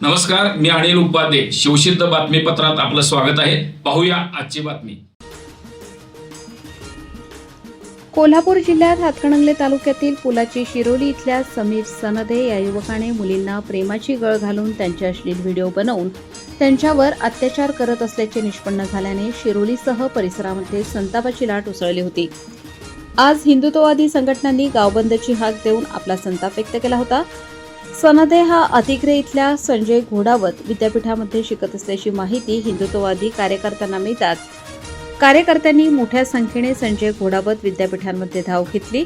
नमस्कार, मी अनिल उपाध्ये. शिवसिद्ध बातमीपत्रात आपलं स्वागत आहे. पाहूया आजची बातमी. कोल्हापूर जिल्ह्यात हातकणंगले तालुक्यातील पुलाची शिरोली इथल्या समीर सनदे या युवकाने मुलींना प्रेमाची गळ घालून त्यांचे अश्लील व्हिडिओ बनवून त्यांच्यावर अत्याचार करत असल्याचे निष्पन्न झाल्याने शिरोलीसह परिसरामध्ये संतापाची लाट उसळली होती. आज हिंदुत्ववादी संघटनांनी गावबंदची हाक देऊन आपला संताप व्यक्त केला होता. सनदे हा अतिग्रे इथल्या संजय घोडावत विद्यापीठामध्ये शिकत असल्याची माहिती हिंदुत्ववादी कार्यकर्त्यांना मिळतात. कार्यकर्त्यांनी मोठ्या संख्येने संजय घोडावत विद्यापीठांमध्ये धाव घेतली.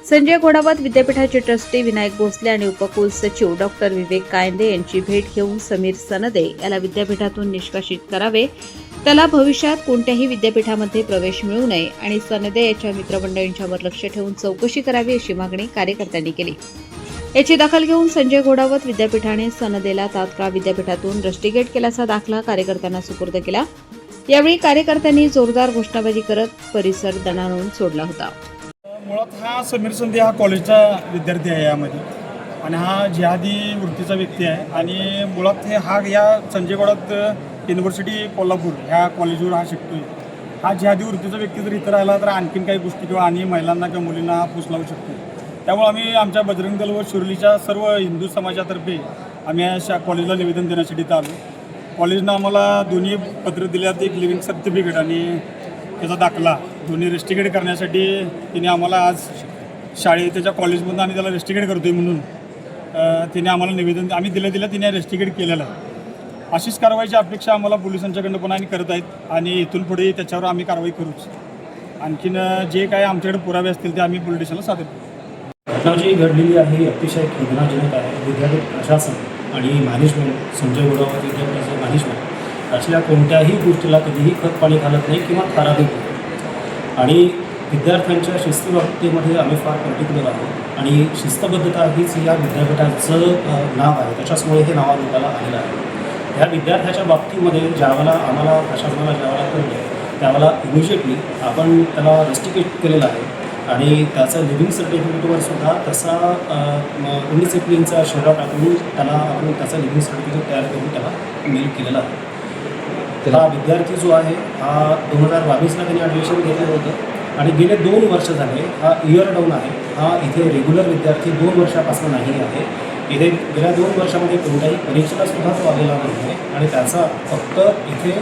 संजय घोडावत विद्यापीठाचे ट्रस्टी विनायक भोसले आणि उपकुल सचिव डॉक्टर विवेक कायंदे यांची भेट घेऊन समीर सनदे याला विद्यापीठातून निष्कासित करावे, त्याला भविष्यात कोणत्याही विद्यापीठामध्ये प्रवेश मिळू नये आणि सनदे याच्या मित्रमंडळींच्यावर लक्ष ठेवून चौकशी करावी अशी मागणी कार्यकर्त्यांनी केली. याची दखल घेऊन संजय घोडावत विद्यापीठाने सनदेला तात्काळ विद्यापीठातून रस्टिकेट केल्याचा दाखला कार्यकर्त्यांना सुपूर्द केला. यावेळी कार्यकर्त्यांनी जोरदार घोषणाबाजी करत परिसर दणाणून सोडला होता. मुळात हा समीर सनदे हा कॉलेजचा विद्यार्थी आहे यामध्ये आणि हा जिहादी वृत्तीचा व्यक्ती आहे आणि मुळात हा या संजय घोडावत युनिव्हर्सिटी कोल्हापूर ह्या कॉलेजवर हा शिकतोय. हा जिहादी वृत्तीचा व्यक्ती जर इथं राहिला तर आणखीन काही गोष्टी किंवा आणि महिलांना किंवा मुलींना हा फूस लावू शकतो. त्यामुळे आम्ही आमच्या बजरंग दल व शिरोलीच्या सर्व हिंदू समाजातर्फे आम्ही या कॉलेजला निवेदन देण्यासाठी इथं आलो. कॉलेजनं आम्हाला दोन्ही पत्र दिल्यात, एक लिव्हिंग सर्टिफिकेट आणि त्याचा दाखला, दोन्ही रेस्टिकेट करण्यासाठी तिने आम्हाला आज त्याच्या कॉलेजमधून आम्ही त्याला रेस्टिकेट करतोय म्हणून तिने आम्हाला निवेदन आम्ही दिलं तिने रेस्टिकेट केलेलं आहे. अशीच कारवाईची अपेक्षा आम्हाला पोलिसांच्याकडनं पण आणि करत आहेत आणि इथून पुढे त्याच्यावर आम्ही कारवाई करूच. आणखीन जे काय आमच्याकडे पुरावे असतील ते आम्ही पोलीस स्टेशनला सादर करू. घटना जी घडलेली आहे अतिशय खेदनाजनक आहे. विद्यापीठ प्रशासन आणि मॅनेजमेंट, संजय घोडावत विद्यापीठाचे मॅनेजमेंट असल्या कोणत्याही गोष्टीला कधीही खत पाणी घालत नाही किंवा थारावी आणि विद्यार्थ्यांच्या शिस्तबद्धतेमध्ये आम्ही फार पर्टिक्युलर आहोत आणि शिस्तबद्धता हीच या विद्यापीठाचं नाव आहे. त्याच्याचमुळे हे नाव निघायला आलेलं आहे. ह्या विद्यार्थ्याच्या बाबतीमध्ये ज्यावेळेला आम्हाला प्रशासनाला ज्यावेळेला कळलं त्यावेळेला इमिजिएटली आपण त्याला रेस्टिकेट केलेलं आहे आणि त्याचं लिव्हिंग सर्टिफिकेटवर सुद्धा तसा इनडिसिप्लिनचा शेरा टाकून त्याला आपण त्याचं लिव्हिंग सर्टिफिकेट तयार करून त्याला मेल केलेला आहे. त्याला विद्यार्थी जो आहे हा 2022ला त्यांनी ॲडमिशन घेतलं होतं आणि गेले 2 वर्ष झाले हा इयर डाऊन आहे. हा इथे रेग्युलर विद्यार्थी 2 वर्षापासून नाही आहे. इथे गेल्या 2 वर्षामध्ये कोणत्याही परीक्षेला सुद्धा तो आलेला नाही आहे आणि त्याचा फक्त इथे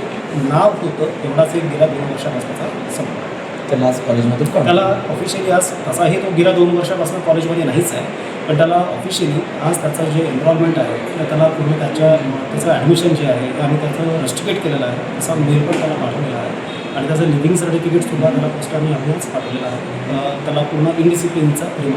नाव होतं तेवढाच एक गेल्या 2 वर्षापासूनचा संबंध. त्याला आज कॉलेजमधून त्याला ऑफिशियली आज तसाही तो गेल्या 2 वर्षापासून कॉलेजमध्ये नाहीच आहे, पण त्याला ऑफिशियली आज त्याचं जे एनरोलमेंट आहे तर त्याला पूर्ण त्याचं ॲडमिशन जे आहे ते आम्ही त्याचं रेस्टिकेट केलेलं आहे. असा मेल पण त्याला पाठवलेला आहे आणि त्याचं लिव्हिंग सर्टिफिकेटसुद्धा त्याला पोस्टाने आम्हीच पाठवलेलं आहे. त्याला पूर्ण इनडिसिप्लिनचा प्रेम